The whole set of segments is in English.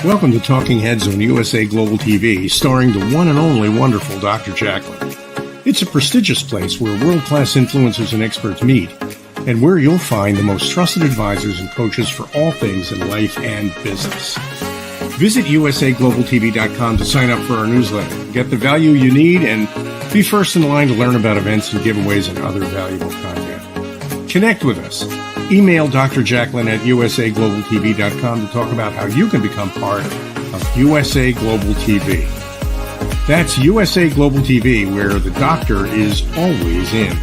Welcome to Talking Heads on USA Global TV, starring the one and only wonderful Dr. Jacalyn. It's a prestigious place where world-class influencers and experts meet, and where you'll find the most trusted advisors and coaches for all things in life and business. Visit usaglobaltv.com to sign up for our newsletter, get the value you need, and be first in line to learn about events and giveaways and other valuable content. Connect with us. Email Dr. Jacalyn at usaglobaltv.com to talk about how you can become part of USA Global TV. That's USA Global TV, where the doctor is always in.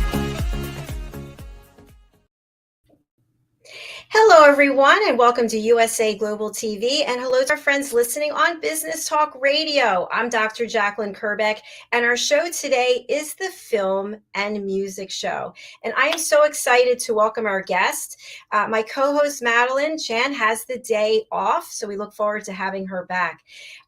Hello, everyone, and welcome to USA Global TV, and hello to our friends listening on Business Talk Radio. I'm Dr. Jacalyn Kerbeck, and our show today is the Film and Music Show. And I am so excited to welcome our guest. My co-host, Madalene Chan, has the day off, so we look forward to having her back.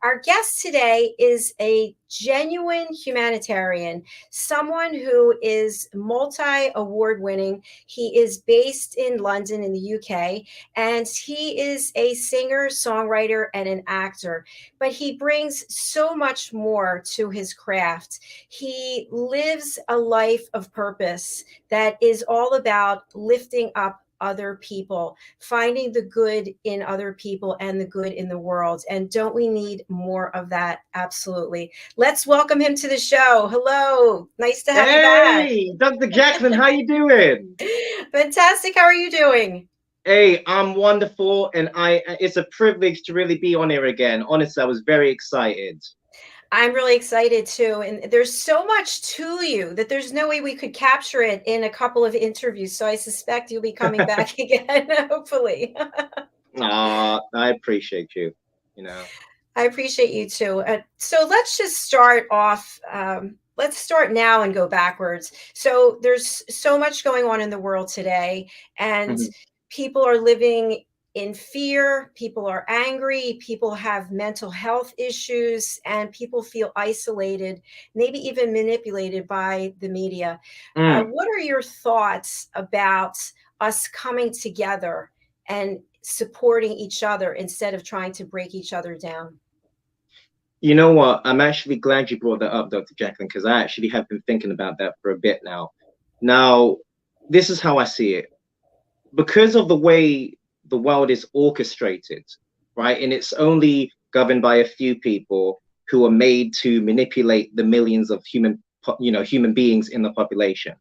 Our guest today is a genuine humanitarian, someone who is multi-award winning. He is based in London in the UK, and he is a singer, songwriter, and an actor. But he brings so much more to his craft. He lives a life of purpose that is all about lifting up other people, finding the good in other people and the good in the world. And don't we need more of that? Absolutely. Let's welcome him to the show. Hello. Nice to have you back. Hey, Dr. Jacalyn, how you doing? Fantastic. How are you doing? Hey, I'm wonderful, and it's a privilege to really be on here again. Honestly, I was very excited. I'm really excited too. And there's so much to you that there's no way we could capture it in a couple of interviews. So I suspect you'll be coming back again, hopefully. I appreciate you. I appreciate you too. So let's just start off. Let's start now and go backwards. So there's so much going on in the world today, and people are living in fear, people are angry, people have mental health issues, and people feel isolated, maybe even manipulated by the media. What are your thoughts about us coming together and supporting each other instead of trying to break each other down? You know what? I'm actually glad you brought that up, Dr. Jacalyn, because I actually have been thinking about that for a bit now. Now, this is how I see it. Because of the way the world is orchestrated, right? And it's only governed by a few people who are made to manipulate the millions of human beings in the population,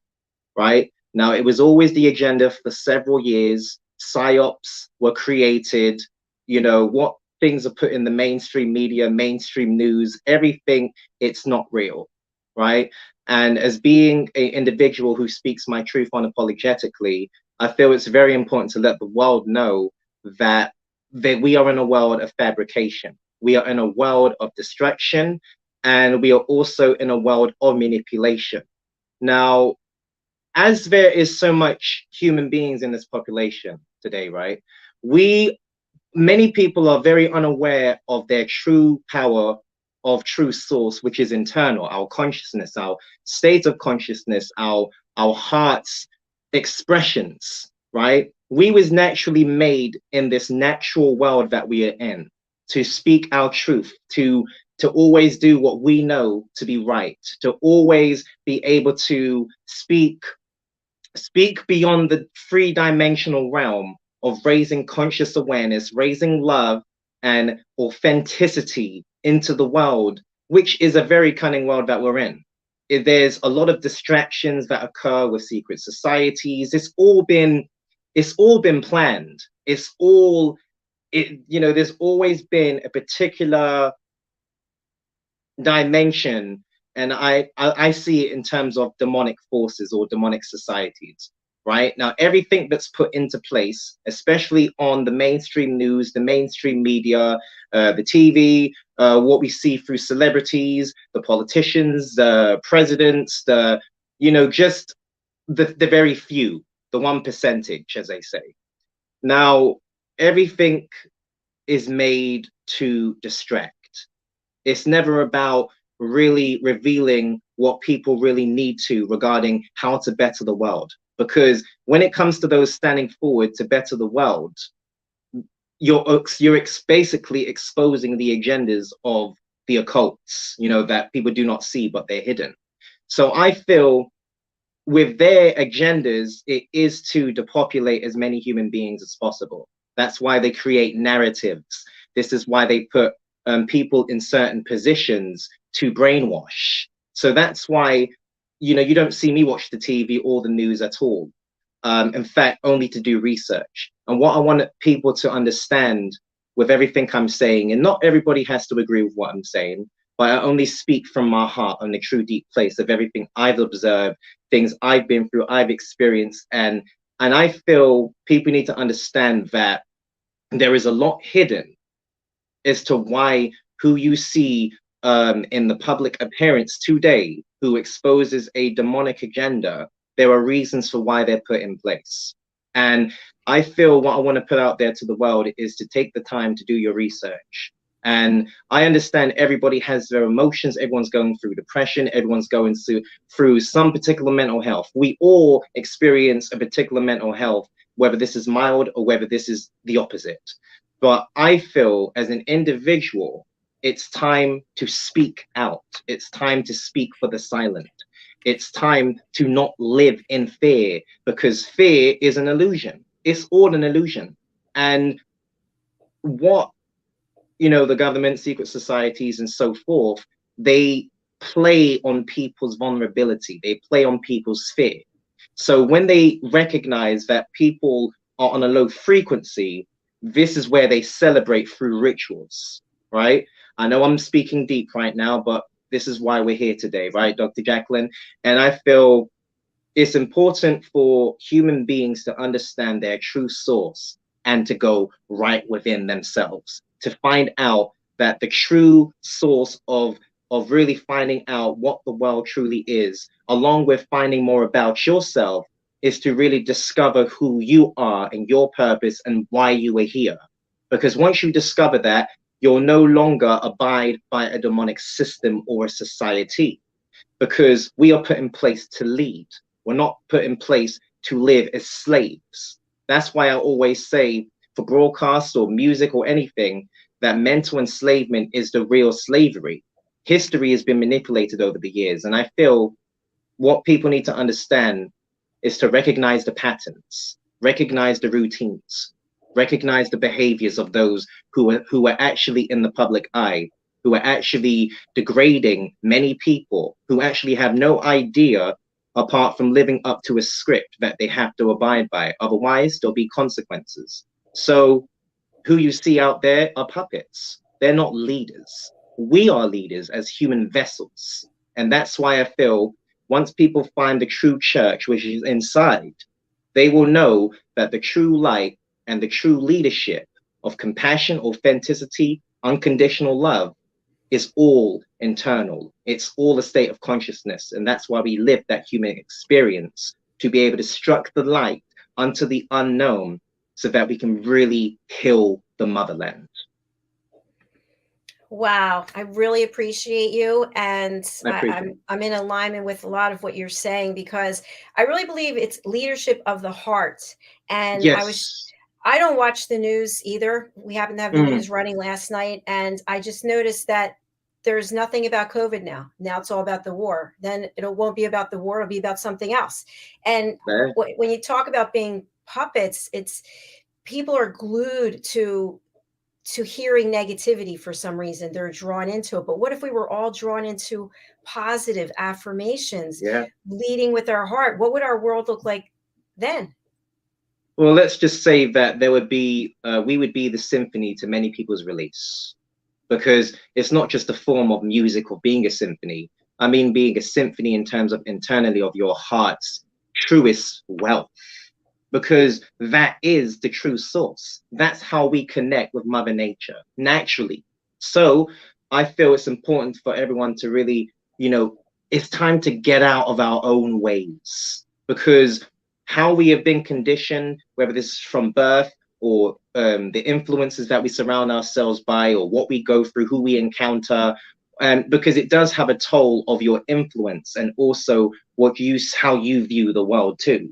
right? Now, it was always the agenda for several years. PSYOPs were created, what things are put in the mainstream media, mainstream news, everything, it's not real, right? And as being an individual who speaks my truth unapologetically, I feel it's very important to let the world know that we are in a world of fabrication. We are in a world of distraction, and we are also in a world of manipulation. Now, as there is so much human beings in this population today, right? Many people are very unaware of their true power, of true source, which is internal, our consciousness, our state of consciousness, our heart's expressions, right? We was naturally made in this natural world that we are in to speak our truth, to always do what we know to be right, to always be able to speak beyond the three-dimensional realm of raising conscious awareness, raising love and authenticity into the world, which is a very cunning world that we're in. There's a lot of distractions that occur with secret societies. It's all been planned. There's always been a particular dimension, and I see it in terms of demonic forces or demonic societies. Right now, everything that's put into place, especially on the mainstream news, the mainstream media, the TV, what we see through celebrities, the politicians, the presidents, just the very few, the 1%, as they say. Now, everything is made to distract. It's never about really revealing what people really need to regarding how to better the world. Because when it comes to those standing forward to better the world, basically exposing the agendas of the occults, you know, that people do not see, but they're hidden. So I feel with their agendas, it is to depopulate as many human beings as possible. That's why they create narratives. This is why they put people in certain positions to brainwash. So that's why, you know, you don't see me watch the TV or the news at all. In fact, only to do research. And what I want people to understand with everything I'm saying, and not everybody has to agree with what I'm saying, but I only speak from my heart on the true deep place of everything I've observed, things I've been through, I've experienced. And I feel people need to understand that there is a lot hidden as to why who you see in the public appearance today, who exposes a demonic agenda, there are reasons for why they're put in place. And I feel what I want to put out there to the world is to take the time to do your research. And I understand everybody has their emotions. Everyone's going through depression. Everyone's going through some particular mental health. We all experience a particular mental health, whether this is mild or whether this is the opposite. But I feel as an individual, it's time to speak out. It's time to speak for the silent. It's time to not live in fear, because fear is an illusion. It's all an illusion. And what, you know, the government, secret societies, and so forth, they play on people's vulnerability. They play on people's fear. So when they recognize that people are on a low frequency, this is where they celebrate through rituals, right? I know I'm speaking deep right now, but this is why we're here today, right, Dr. Jacalyn? And I feel it's important for human beings to understand their true source and to go right within themselves, to find out that the true source of really finding out what the world truly is, along with finding more about yourself, is to really discover who you are and your purpose and why you are here. Because once you discover that, you'll no longer abide by a demonic system or a society, because we are put in place to lead. We're not put in place to live as slaves. That's why I always say, for broadcast or music or anything, that mental enslavement is the real slavery. History has been manipulated over the years. And I feel what people need to understand is to recognize the patterns, recognize the routines, recognize the behaviors of those who are actually in the public eye, who are actually degrading many people, who actually have no idea apart from living up to a script that they have to abide by. Otherwise, there'll be consequences. So who you see out there are puppets. They're not leaders. We are leaders as human vessels. And that's why I feel once people find the true church, which is inside, they will know that the true light and the true leadership of compassion, authenticity, unconditional love is all internal. It's all a state of consciousness. And that's why we live that human experience, to be able to struck the light unto the unknown, so that we can really heal the motherland. Wow, I really appreciate you, and I'm in alignment with a lot of what you're saying, because I really believe it's leadership of the heart. And yes. I don't watch the news either. We happened to have the news running last night, and I just noticed that there's nothing about COVID now. Now it's all about the war. Then it won't be about the war. It'll be about something else. And when you talk about being puppets, it's people are glued to hearing negativity for some reason. They're drawn into it. But what if we were all drawn into positive affirmations, leading with our heart? What would our world look like then? Well, let's just say that there would be, we would be the symphony to many people's release, because it's not just a form of music or being a symphony. I mean, being a symphony in terms of internally of your heart's truest wealth, because that is the true source. That's how we connect with Mother Nature naturally. So I feel it's important for everyone to really, you know, it's time to get out of our own ways, because how we have been conditioned, whether this is from birth or the influences that we surround ourselves by, or what we go through, who we encounter, because it does have a toll of your influence and also how you view the world too.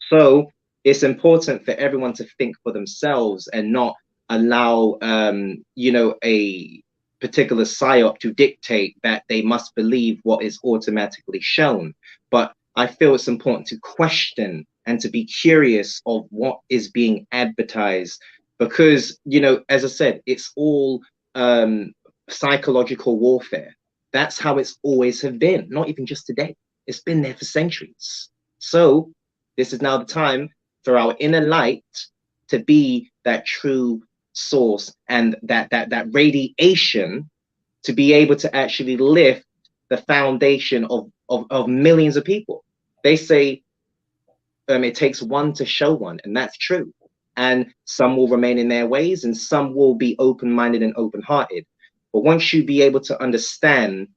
So it's important for everyone to think for themselves and not allow a particular psyop to dictate that they must believe what is automatically shown. But I feel it's important to question and to be curious of what is being advertised, because, as I said, it's all psychological warfare. That's how it's always have been, not even just today. It's been there for centuries. So this is now the time for our inner light to be that true source, and that radiation to be able to actually lift the foundation of millions of people. They say it takes one to show one, and that's true. And some will remain in their ways, and some will be open-minded and open-hearted. But once you be able to understand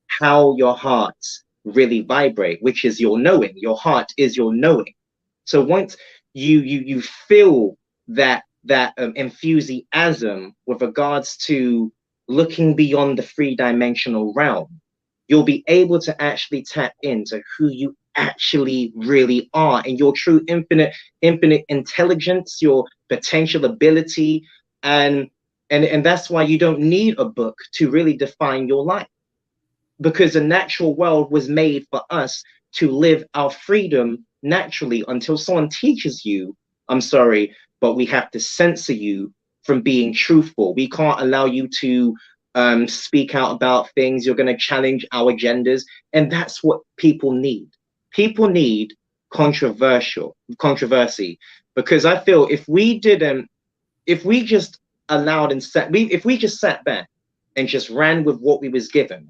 how your hearts really vibrate, which is your knowing, your heart is your knowing. So once you feel that enthusiasm with regards to looking beyond the three-dimensional realm, you'll be able to actually tap into who you actually really are, and your true infinite intelligence, your potential ability, and that's why you don't need a book to really define your life, because the natural world was made for us to live our freedom naturally until someone teaches you, I'm sorry, but we have to censor you from being truthful. We can't allow you to speak out about things. You're going to challenge our agendas. And that's what people need. People need controversy, because I feel if we just sat back and just ran with what we was given,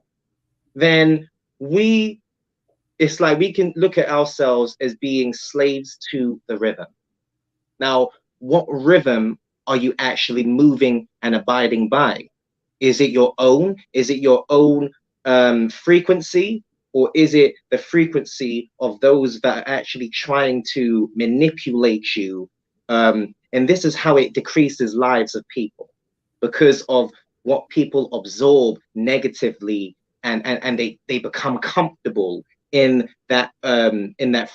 then it's like we can look at ourselves as being slaves to the rhythm. Now, what rhythm are you actually moving and abiding by? Is it your own? Is it your own frequency? Or is it the frequency of those that are actually trying to manipulate you? And this is how it decreases lives of people, because of what people absorb negatively, and they become comfortable in that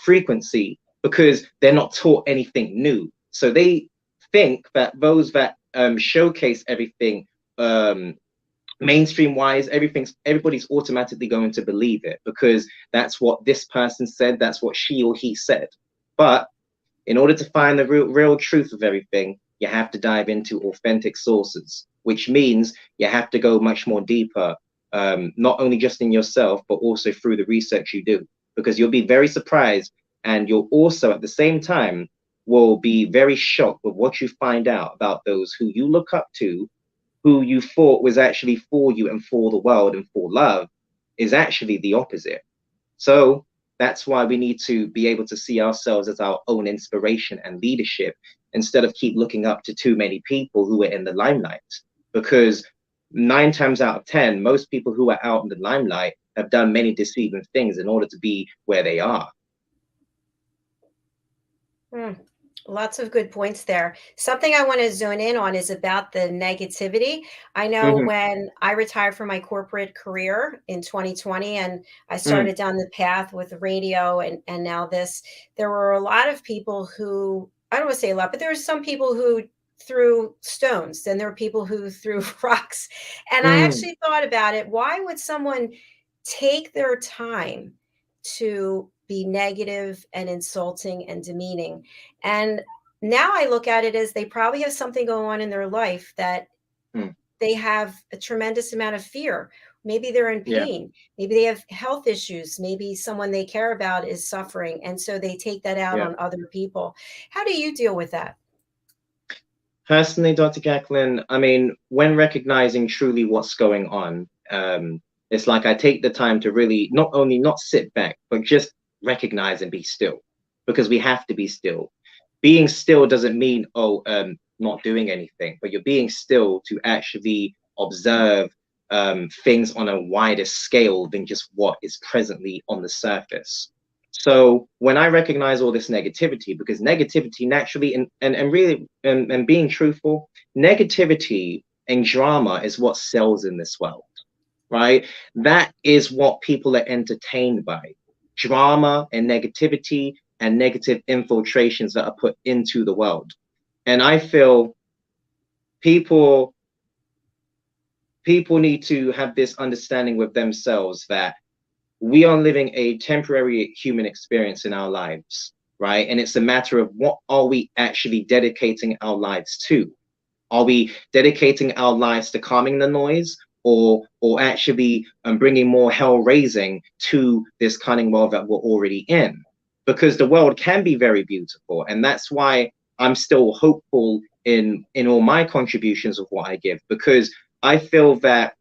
frequency, because they're not taught anything new. So they think that those that showcase everything mainstream wise, everybody's automatically going to believe it, because that's what this person said, that's what she or he said. But in order to find the real truth of everything, you have to dive into authentic sources, which means you have to go much more deeper, not only just in yourself, but also through the research you do, because you'll be very surprised, and you'll also at the same time will be very shocked with what you find out about those who you look up to, who you thought was actually for you and for the world and for love, is actually the opposite. So that's why we need to be able to see ourselves as our own inspiration and leadership, instead of keep looking up to too many people who are in the limelight. Because 9 times out of 10, most people who are out in the limelight have done many deceiving things in order to be where they are. Lots of good points there. Something I want to zone in on is about the negativity. I know when I retired from my corporate career in 2020 and I started down the path with radio and now this, there were a lot of people who, I don't want to say a lot, but there were some people who threw stones, and there were people who threw rocks. And I actually thought about it. Why would someone take their time to be negative and insulting and demeaning? And now I look at it as they probably have something going on in their life that they have a tremendous amount of fear. Maybe they're in pain. Maybe they have health issues. Maybe someone they care about is suffering. And so they take that out on other people. How do you deal with that? Personally, Dr. Jacalyn, I mean, when recognizing truly what's going on, it's like I take the time to really not only not sit back, but just recognize and be still, because we have to be still. Being still doesn't mean, not doing anything, but you're being still to actually observe things on a wider scale than just what is presently on the surface. So when I recognize all this negativity, because negativity naturally, and really, and being truthful, negativity and drama is what sells in this world, right? That is what people are entertained by. Drama and negativity and negative infiltrations that are put into the world. And I feel people need to have this understanding with themselves that we are living a temporary human experience in our lives, right? And it's a matter of what are we actually dedicating our lives to? Are we dedicating our lives to calming the noise, or actually bringing more hell raising to this cunning world that we're already in? Because the world can be very beautiful, and that's why I'm still hopeful in all my contributions of what I give, because I feel that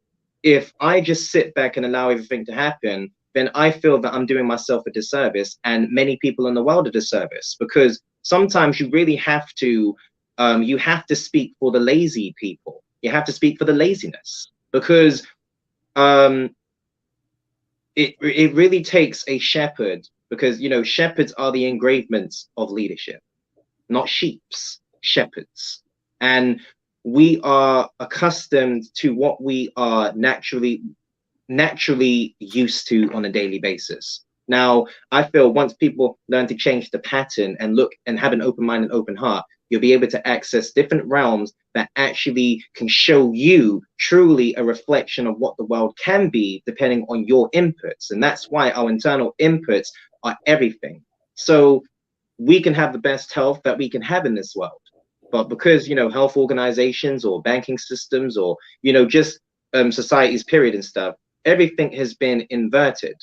if I just sit back and allow everything to happen, then I feel that I'm doing myself a disservice and many people in the world a disservice, because sometimes you really have to speak for the lazy people. You have to speak for the laziness, because it really takes a shepherd, because shepherds are the engravements of leadership, not sheeps, shepherds. And we are accustomed to what we are naturally used to on a daily basis. Now, I feel once people learn to change the pattern and look and have an open mind and open heart, you'll be able to access different realms that actually can show you truly a reflection of what the world can be, depending on your inputs. And that's why our internal inputs are everything. So we can have the best health that we can have in this world. But because, health organizations or banking systems or, just society's period and stuff, everything has been inverted.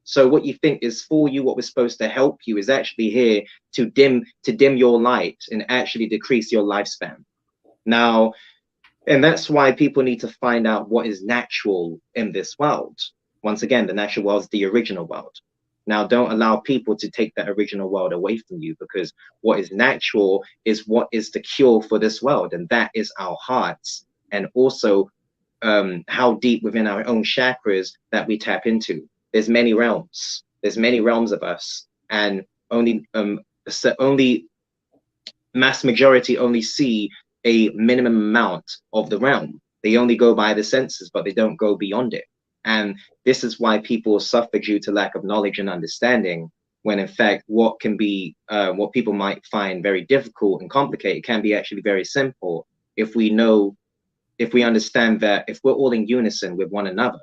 So what you think is for you, what was supposed to help you, is actually here to dim your light and actually decrease your lifespan. Now, and that's why people need to find out what is natural in this world. Once again, the natural world is the original world. Now, don't allow people to take that original world away from you, because what is natural is what is the cure for this world, and that is our hearts, and also how deep within our own chakras that we tap into. There's many realms. There's many realms of us, and only mass majority only see a minimum amount of the realm. They only go by the senses, but they don't go beyond it. And this is why people suffer due to lack of knowledge and understanding, when in fact what people might find very difficult and complicated can be actually very simple if we understand that if we're all in unison with one another.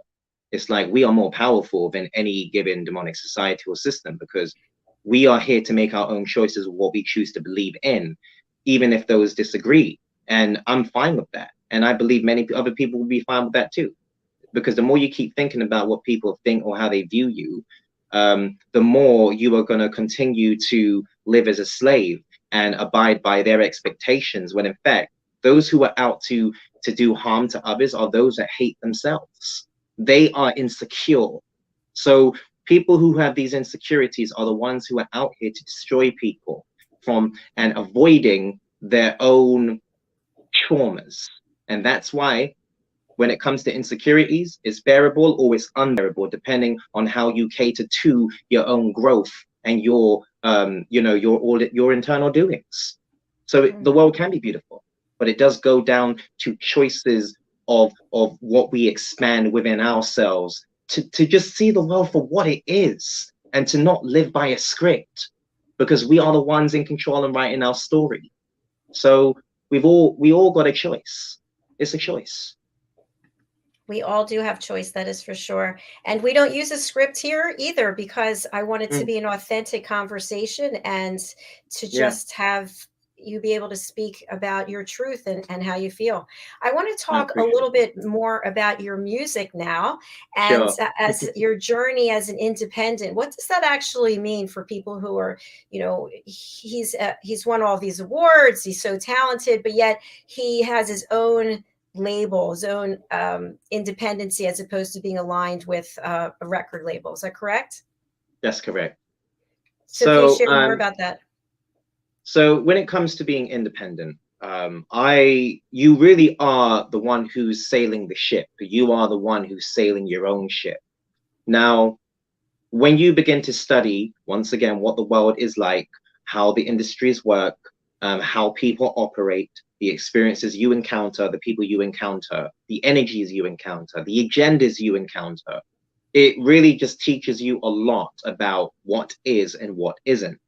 It's like we are more powerful than any given demonic society or system, because we are here to make our own choices of what we choose to believe in, even if those disagree. And I'm fine with that. And I believe many other people will be fine with that too. Because the more you keep thinking about what people think or how they view you, the more you are going to continue to live as a slave and abide by their expectations, when in fact, those who are out to do harm to others are those that hate themselves. They are insecure. So people who have these insecurities are the ones who are out here to destroy people from and avoiding their own traumas. And that's why when it comes to insecurities, it's bearable or it's unbearable, depending on how you cater to your own growth and your internal doings. So the world can be beautiful, but it does go down to choices of what we expand within ourselves to just see the world for what it is, and to not live by a script, because we are the ones in control and writing our story. So we all got a choice. It's a choice. We all do have choice, that is for sure. And we don't use a script here either, because I want it to be an authentic conversation, and to just have you be able to speak about your truth and how you feel. I want to talk a little bit more about your music now, and as your journey as an independent. What does that actually mean for people who are, he's won all these awards, he's so talented, but yet he has his own label, his own independency, as opposed to being aligned with a record label. Is that correct? That's correct. So please share more about that. So when it comes to being independent, you really are the one who's sailing the ship. You are the one who's sailing your own ship. Now, when you begin to study, once again, what the world is like, how the industries work, how people operate, the experiences you encounter, the people you encounter, the energies you encounter, the agendas you encounter, it really just teaches you a lot about what is and what isn't.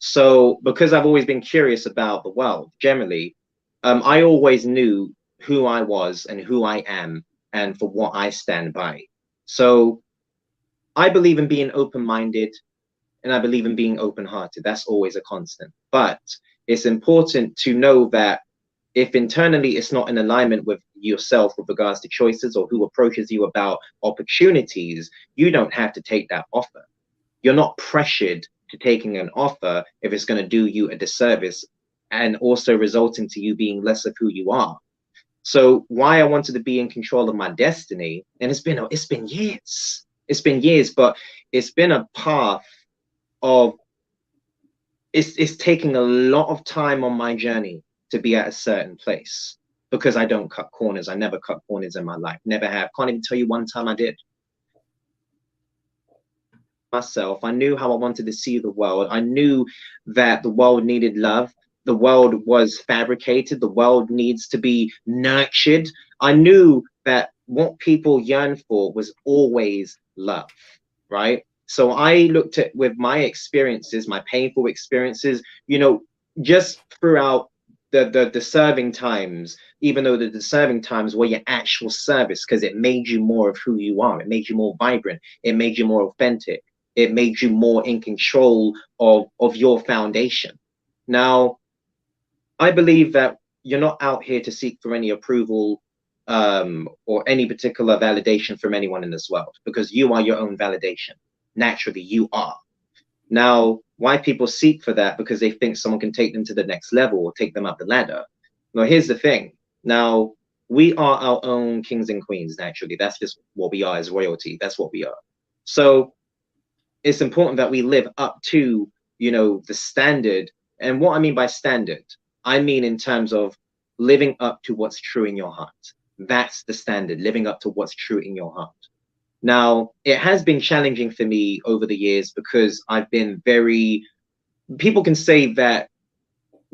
So because I've always been curious about the world generally, I always knew who I was and who I am and for what I stand by. So I believe in being open-minded, and I believe in being open-hearted. That's always a constant. But it's important to know that if internally it's not in alignment with yourself with regards to choices or who approaches you about opportunities, you don't have to take that offer. You're not pressured to taking an offer if it's going to do you a disservice and also resulting to you being less of who you are. So why I wanted to be in control of my destiny, and it's been years, but it's been a path of it's taking a lot of time on my journey to be at a certain place, because I don't cut corners. I never cut corners in my life, never have. Can't even tell you one time I did. Myself, I knew how I wanted to see the world. I knew that the world needed love. The world was fabricated. The world needs to be nurtured. I knew that what people yearn for was always love, right? So I looked at, with my experiences, my painful experiences, you know, just throughout the serving times, even though the serving times were your actual service, because it made you more of who you are. It made you more vibrant. It made you more authentic. It made you more in control of your foundation. Now, I believe that you're not out here to seek for any approval or any particular validation from anyone in this world, because you are your own validation. Naturally, you are. Now, why people seek for that? Because they think someone can take them to the next level or take them up the ladder. Well, here's the thing. Now, we are our own kings and queens, naturally. That's just what we are as royalty. That's what we are. So it's important that we live up to, you know, the standard. And what I mean by standard, I mean in terms of living up to what's true in your heart. That's the standard, living up to what's true in your heart. Now, it has been challenging for me over the years because I've been very, people can say that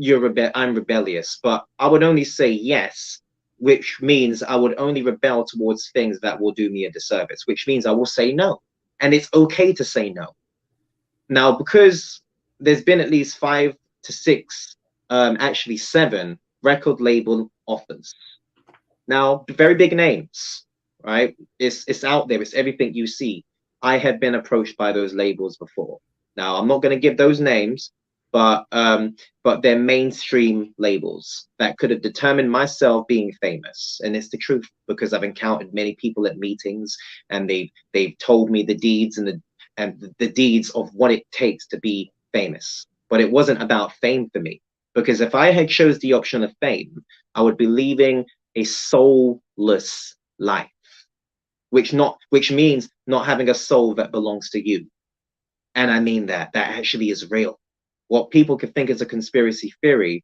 I'm rebellious, but I would only say yes, which means I would only rebel towards things that will do me a disservice, which means I will say no. And it's okay to say no. Now, because there's been at least 5 to 6, actually 7 record label offers. Now, very big names, right? It's out there. It's everything you see. I have been approached by those labels before. Now, I'm not going to give those names, but they're mainstream labels that could have determined myself being famous. And it's the truth, because I've encountered many people at meetings, and they've told me the deeds and the deeds of what it takes to be famous. But it wasn't about fame for me, because if I had chose the option of fame, I would be leaving a soulless life, which means not having a soul that belongs to you. And I mean that actually is real. What people could think is a conspiracy theory,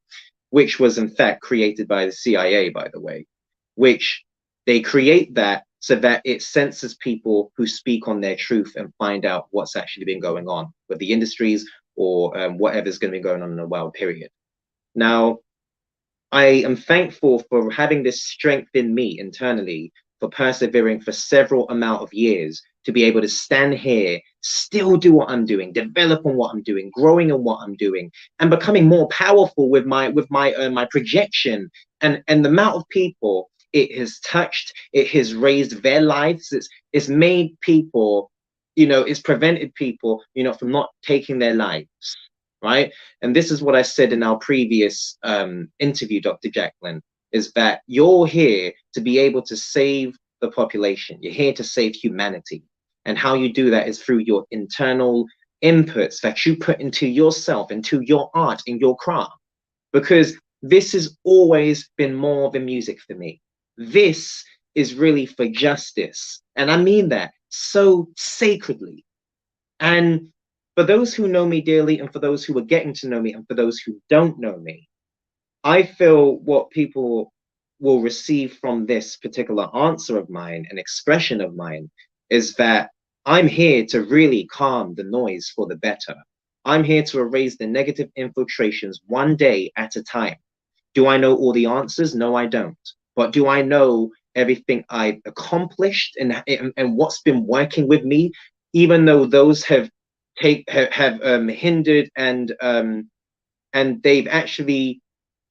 which was in fact created by the CIA, by the way, which they create that so that it censors people who speak on their truth and find out what's actually been going on with the industries or whatever's going to be going on in the world, period. Now, I am thankful for having this strength in me internally, for persevering for several amount of years to be able to stand here, still do what I'm doing, develop on what I'm doing, growing in what I'm doing, and becoming more powerful with my projection and the amount of people it has touched. It has raised their lives. It's made people, you know, it's prevented people, you know, from not taking their lives. Right. And this is what I said in our previous interview, Dr. Jacalyn, is that you're here to be able to save the population. You're here to save humanity. And how you do that is through your internal inputs that you put into yourself, into your art, in your craft. Because this has always been more than music for me. This is really for justice. And I mean that so sacredly. And for those who know me dearly, and for those who are getting to know me, and for those who don't know me, I feel what people will receive from this particular answer of mine, an expression of mine, is that I'm here to really calm the noise for the better. I'm here to erase the negative infiltrations one day at a time. Do I know all the answers? No, I don't. But do I know everything I've accomplished and what's been working with me, even though those have hindered and they've actually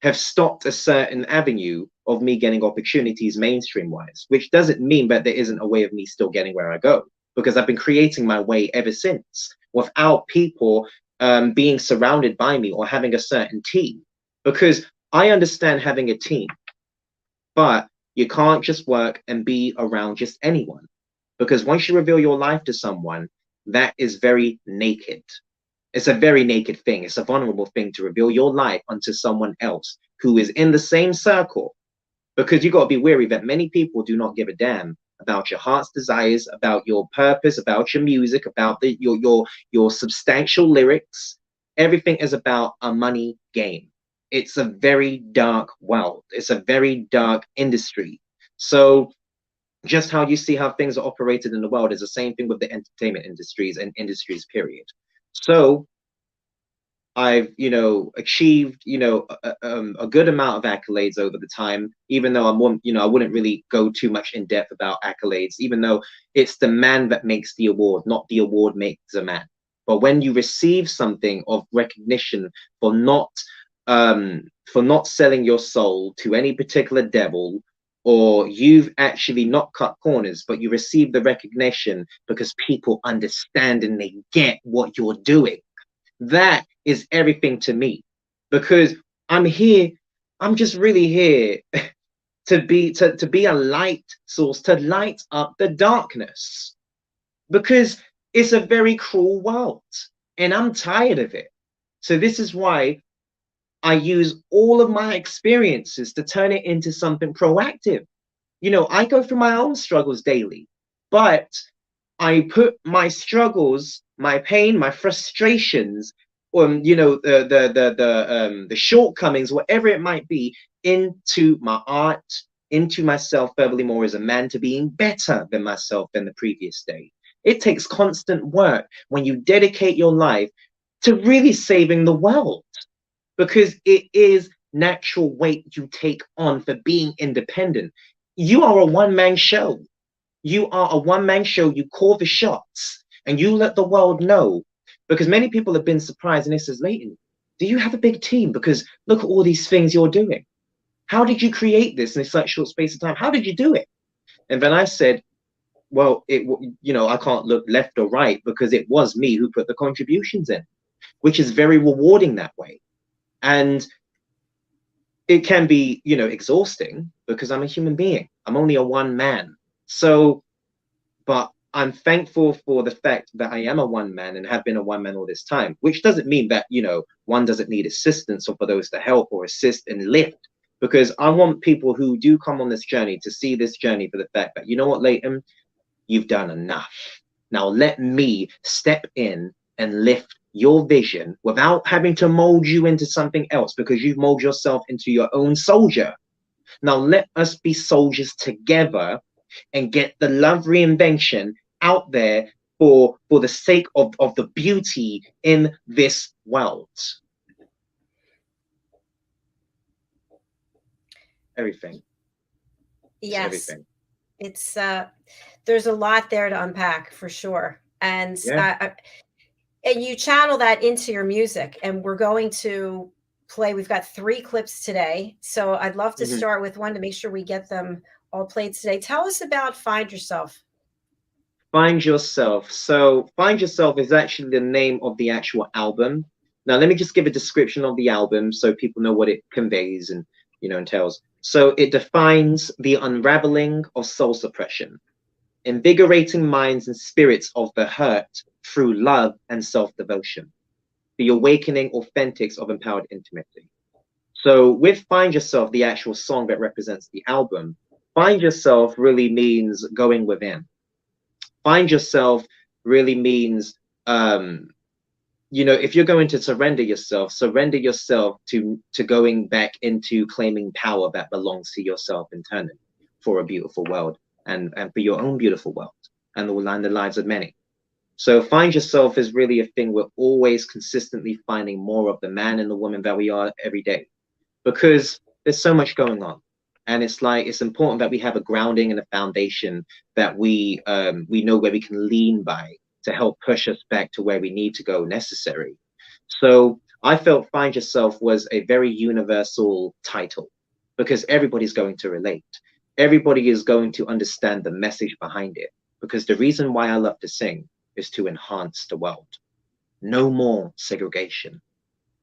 have stopped a certain avenue of me getting opportunities mainstream wise, which doesn't mean that there isn't a way of me still getting where I go, because I've been creating my way ever since without people being surrounded by me or having a certain team, because I understand having a team, but you can't just work and be around just anyone, because once you reveal your life to someone, that is very naked. It's a very naked thing. It's a vulnerable thing to reveal your life onto someone else who is in the same circle, because you got to be wary that many people do not give a damn about your heart's desires, about your purpose, about your music, about your substantial lyrics. Everything is about a money game. It's a very dark world. It's a very dark industry. So just how you see how things are operated in the world is the same thing with the entertainment industries and industries, period. So I've, achieved, a good amount of accolades over the time, even though I wouldn't really go too much in depth about accolades, even though it's the man that makes the award, not the award makes the man. But when you receive something of recognition for not selling your soul to any particular devil, or you've actually not cut corners, but you receive the recognition because people understand and they get what you're doing, that is everything to me, because I'm just really here to be a light source, to light up the darkness, because it's a very cruel world and I'm tired of it. So this is why I use all of my experiences to turn it into something proactive. I go through my own struggles daily, but I put my struggles, my pain, my frustrations, the shortcomings, whatever it might be, into my art, into myself, furthermore, as a man, to being better than myself than the previous day. It takes constant work when you dedicate your life to really saving the world, because it is natural weight you take on for being independent. You are a one-man show. You are a one-man show. You call the shots and you let the world know, because many people have been surprised, and it says, Leyton, do you have a big team? Because look at all these things you're doing. How did you create this in such a short space of time? How did you do it? And then I said, well, I can't look left or right, because it was me who put the contributions in, which is very rewarding that way. And it can be, exhausting, because I'm a human being. I'm only a one man. So, but I'm thankful for the fact that I am a one man and have been a one man all this time, which doesn't mean that, one doesn't need assistance or for those to help or assist and lift, because I want people who do come on this journey to see this journey for the fact that, you know what, Leyton, you've done enough. Now let me step in and lift your vision without having to mold you into something else, because you've molded yourself into your own soldier. Now let us be soldiers together and get the love reinvention out there for the sake of the beauty in this world. Everything. Yes. Everything. It's there's a lot there to unpack, for sure. And yeah. And you channel that into your music, and we're going to play. We've got 3 clips today, so I'd love to start with one to make sure we get them all played today. Tell us about Find Yourself. Find Yourself. So Find Yourself is actually the name of the actual album. Now let me just give a description of the album so people know what it conveys and entails. So it defines the unraveling of soul suppression, invigorating minds and spirits of the hurt through love and self-devotion, the awakening authentics of empowered intimacy. So with Find Yourself, the actual song that represents the album, Find Yourself really means going within. Find yourself really means, if you're going to surrender yourself to going back into claiming power that belongs to yourself internally for a beautiful world and for your own beautiful world and the lives of many. So Find Yourself is really a thing we're always consistently finding more of the man and the woman that we are every day, because there's so much going on. And it's important that we have a grounding and a foundation that we know where we can lean by to help push us back to where we need to go necessary. So I felt Find Yourself was a very universal title, because everybody's going to relate. Everybody is going to understand the message behind it, because the reason why I love to sing is to enhance the world. No more segregation,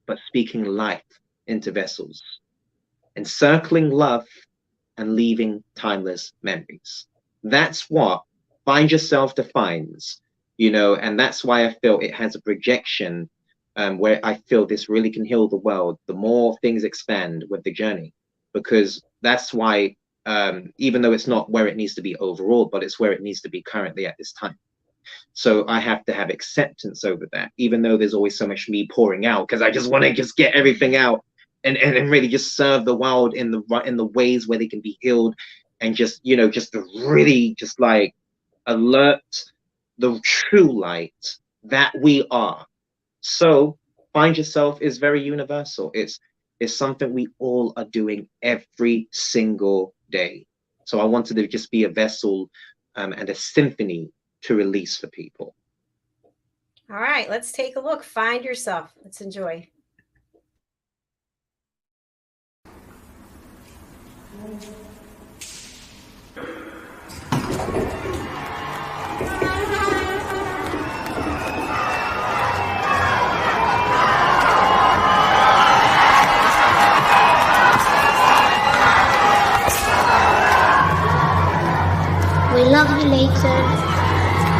but speaking life into vessels, encircling love and leaving timeless memories. That's what Find Yourself defines, you know, and that's why I feel it has a projection where I feel this really can heal the world. The more things expand with the journey, because that's why, even though it's not where it needs to be overall, but it's where it needs to be currently at this time. So I have to have acceptance over that, even though there's always so much me pouring out, because I just want to just get everything out and really just serve the world in the ways where they can be healed, and just, you know, just to really just like alert the true light that we are. So Find Yourself is very universal. It's something we all are doing every single day. So I wanted to just be a vessel and a symphony to release for people. All right, let's take a look. Find Yourself. Let's enjoy. We love you, Leyton.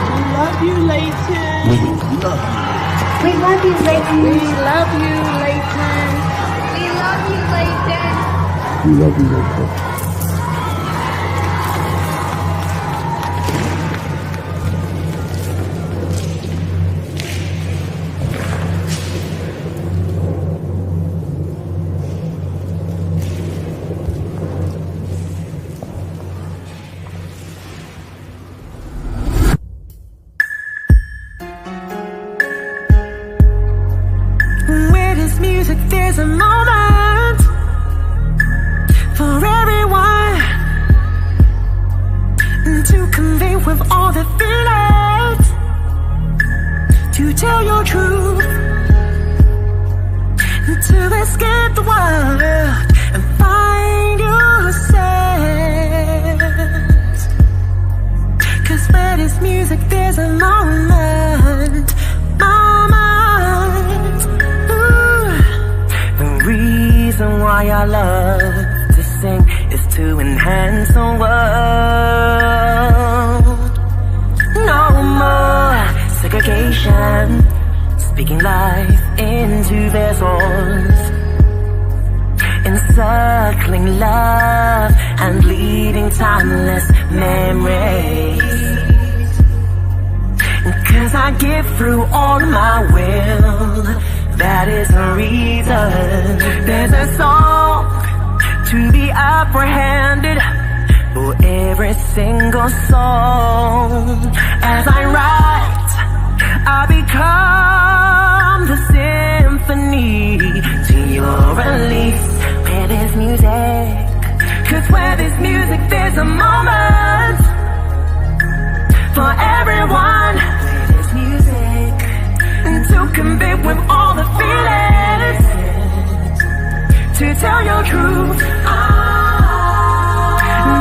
We love you, Leyton. We love you, Leyton. We love you, Leyton. We love you, Leyton. We love you, Leyton. Music, there's a moment for everyone to convey with all the feelings, to tell your truth, to escape the world and find yourself. 'Cause where there's music, there's a moment. Reason why I love to sing is to enhance the world. No more segregation, speaking life into vessels, encircling love and leading timeless memories. 'Cause I give through all my will. That is the reason there's a song to be apprehended for every single song. As I write, I become the symphony to your release. Where there's music, 'cause where there's music, there's a moment for everyone. Where there's music, to convey with all the feelings, to tell your truth,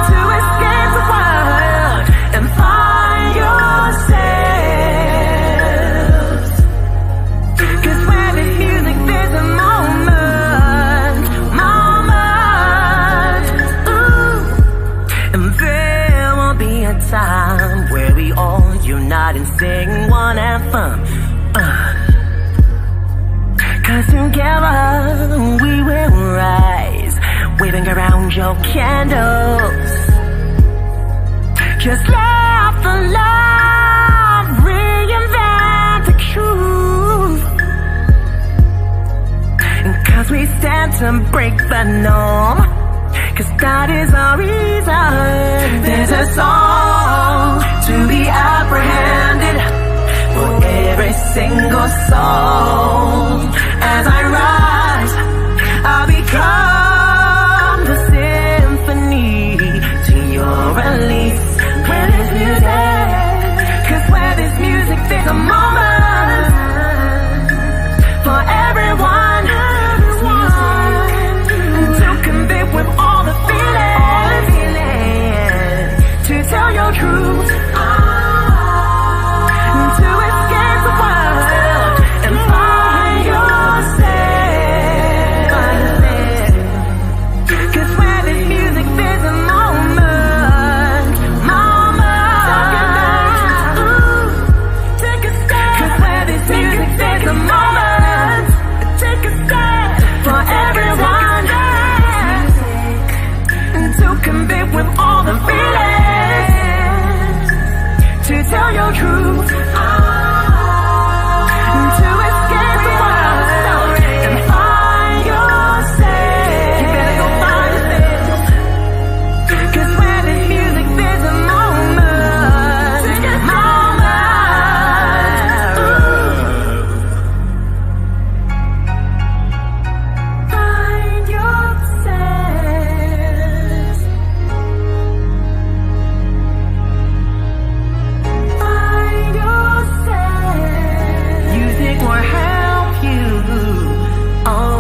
to escape the world and find yourself. 'Cause where there's music, there's a moment, ooh. And there will be a time where we all unite and sing one anthem. 'Cause together we will rise, waving around your candles. Just let the love reinvent the truth. 'Cause we stand to break the norm, 'cause that is our reason. There's a song to be apprehended for every single song. As I rise, I become the symphony to your release. Where there's music, 'cause where there's music, there's a moment for everyone, to convey with all the truth. To escape the world and find yourself. You better go find yourself. 'Cause where there's music, there's a moment. Find yourself. Find yourself. Music will help you. Oh,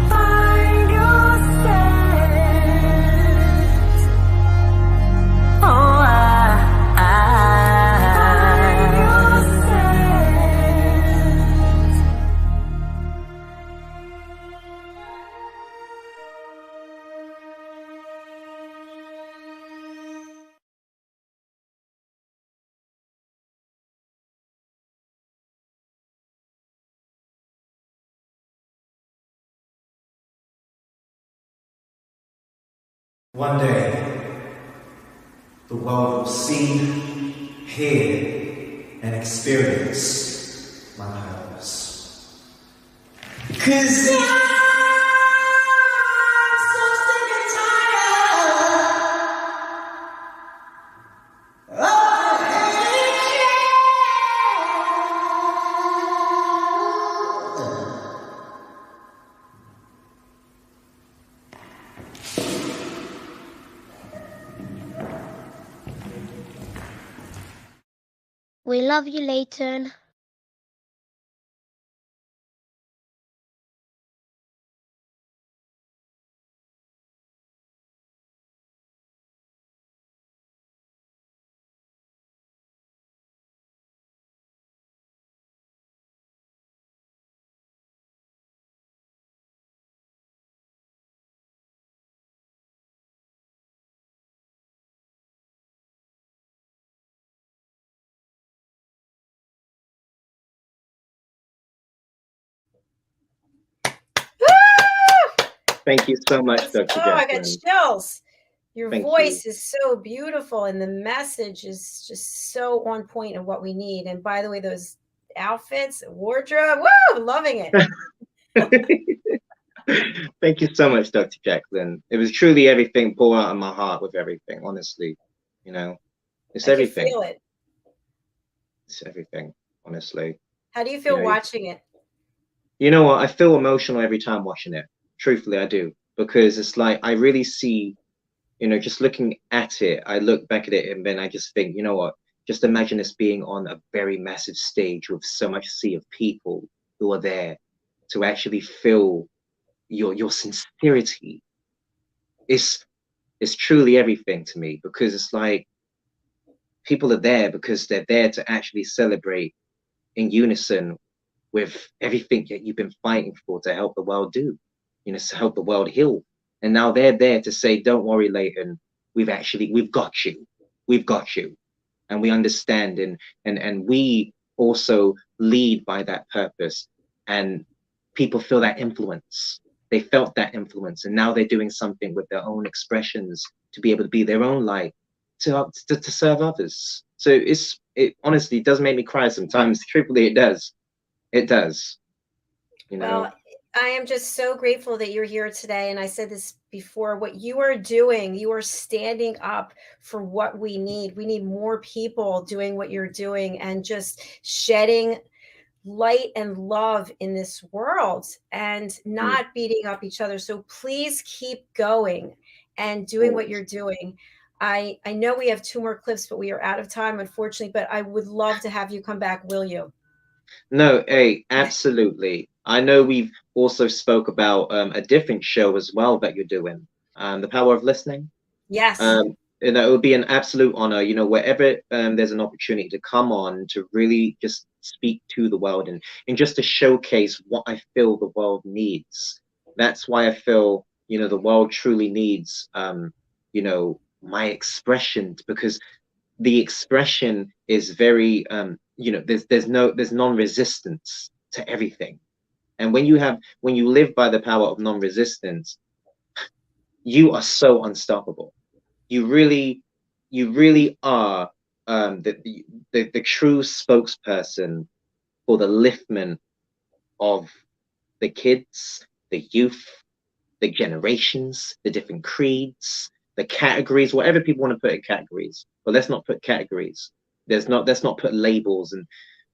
find yourself. Oh, find yourself. One day, the world will see, hear, and experience my purpose. 'Cause I'm so sick and tired of We love you, Leyton. Thank you so much, Dr. Oh, I got Jacalyn. chills. Your Thank voice is so beautiful, and the message is just so on point of what we need. And by the way, those outfits, wardrobe, woo, loving it. Thank you so much, Dr. Jacalyn. It was truly everything poured out of my heart with everything, honestly. You know, it's I can everything. feel it. It's everything, honestly. How do you feel You know, watching it? You know what? I feel emotional every time watching it. Truthfully, I do. Because it's like I really see, you know, just looking at it, I look back at it and then I just think, you know what? Just imagine this being on a very massive stage with so much sea of people who are there to actually feel your sincerity. It's truly everything to me, because it's like people are there because they're there to actually celebrate in unison with everything that you've been fighting for to help the world do, you know, to help the world heal. And now they're there to say, don't worry, Leyton, we've got you. We've got you. And we understand, and we also lead by that purpose. And people feel that influence. They felt that influence, and now they're doing something with their own expressions to be able to be their own light to serve others. So it honestly does make me cry sometimes. Truthfully, it does. It does. You know. Well, I am just so grateful that you're here today. And I said this before, what you are doing, you are standing up for what we need. We need more people doing what you're doing and just shedding light and love in this world and not beating up each other. So please keep going and doing what you're doing. I know we have 2 more clips, but we are out of time, unfortunately, but I would love to have you come back. Will you? No, hey, absolutely. I know we've also spoke about a different show as well that you're doing, The Power of Listening. Yes. And it would be an absolute honor, you know, wherever there's an opportunity to come on to really just speak to the world and just to showcase what I feel the world needs. That's why I feel, you know, the world truly needs, you know, my expression, because the expression is very, you know, there's non-resistance to everything. And when you live by the power of non-resistance, you are so unstoppable. You really are the true spokesperson for the liftment of the kids, the youth, the generations, the different creeds, the categories, whatever people want to put in categories. But let's not put categories. Let's not put labels, and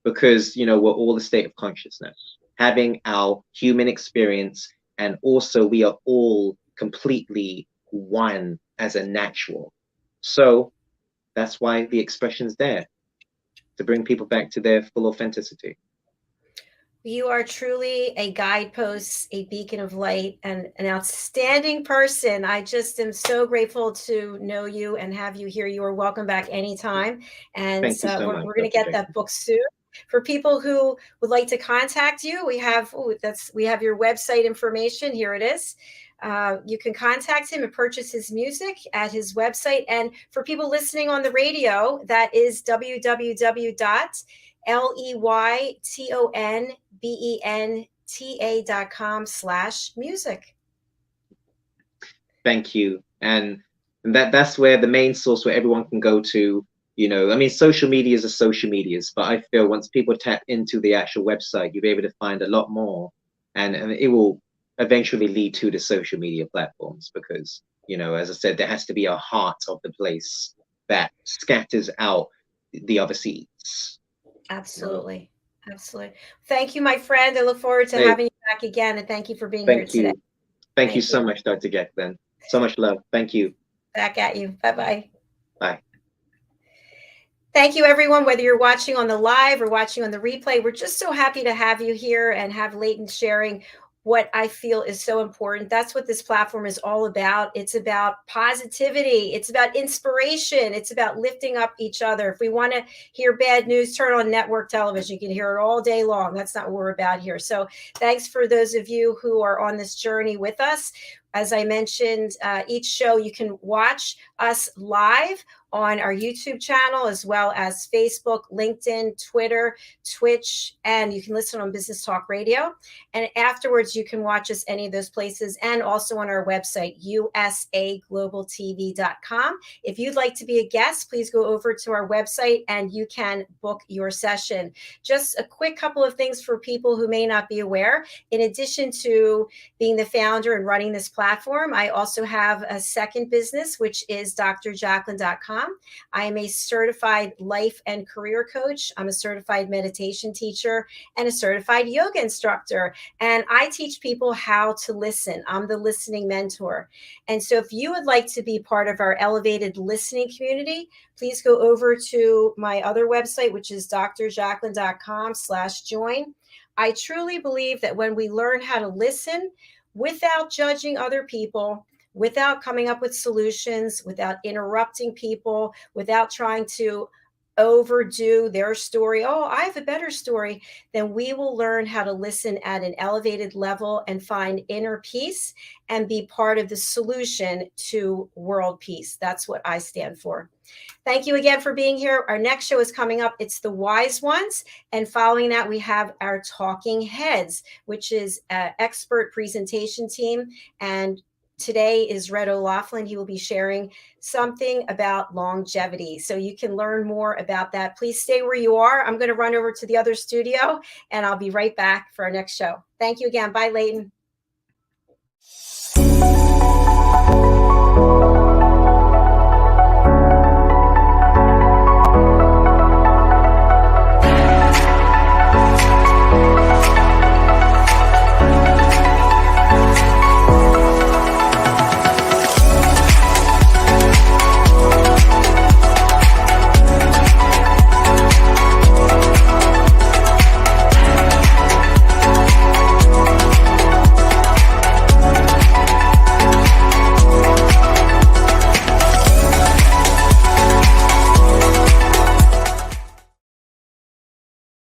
because we're all a state of consciousness, having our human experience, and also we are all completely one as a natural. So that's why the expression's there, to bring people back to their full authenticity. You are truly a guidepost, a beacon of light, and an outstanding person. I just am so grateful to know you and have you here. You are welcome back anytime. And Thank you so much, we're going to Dr. get that Jacalyn. book soon. For people who would like to contact you, we have your website information. Here it is. You can contact him and purchase his music at his website. And for people listening on the radio, that is www.leytonbenta.com/music. Thank you. And that's where the main source where everyone can go to. I mean, social medias are social medias, but I feel once people tap into the actual website, you'll be able to find a lot more, and it will eventually lead to the social media platforms, because, as I said, there has to be a heart of the place that scatters out the other seeds. Absolutely. Absolutely. Thank you, my friend. I look forward to having you back again, and thank you for being here today. Thank you so much, Dr. Jacalyn. So much love. Thank you. Back at you. Bye-bye. Bye. Thank you, everyone, whether you're watching on the live or watching on the replay. We're just so happy to have you here and have Leyton sharing what I feel is so important. That's what this platform is all about. It's about positivity. It's about inspiration. It's about lifting up each other. If we want to hear bad news, turn on network television. You can hear it all day long. That's not what we're about here. So thanks for those of you who are on this journey with us. As I mentioned, each show you can watch us live on our YouTube channel, as well as Facebook, LinkedIn, Twitter, Twitch, and you can listen on Business Talk Radio. And afterwards, you can watch us any of those places, and also on our website, usaglobaltv.com. If you'd like to be a guest, please go over to our website and you can book your session. Just a quick couple of things for people who may not be aware. In addition to being the founder and running this platform, I also have a second business, which is drjacalyn.com. I am a certified life and career coach. I'm a certified meditation teacher and a certified yoga instructor. And I teach people how to listen. I'm the listening mentor. And so if you would like to be part of our elevated listening community, please go over to my other website, which is drjacalyn.com/join. I truly believe that when we learn how to listen without judging other people, without coming up with solutions, without interrupting people, without trying to overdo their story, oh, I have a better story, then we will learn how to listen at an elevated level and find inner peace and be part of the solution to world peace. That's what I stand for. Thank you again for being here. Our next show is coming up. It's The Wise Ones. And following that, we have our Talking Heads, which is an expert presentation team. And today is Red O'Laughlin. He will be sharing something about longevity. So you can learn more about that. Please stay where you are. I'm going to run over to the other studio and I'll be right back for our next show. Thank you again. Bye, Leyton.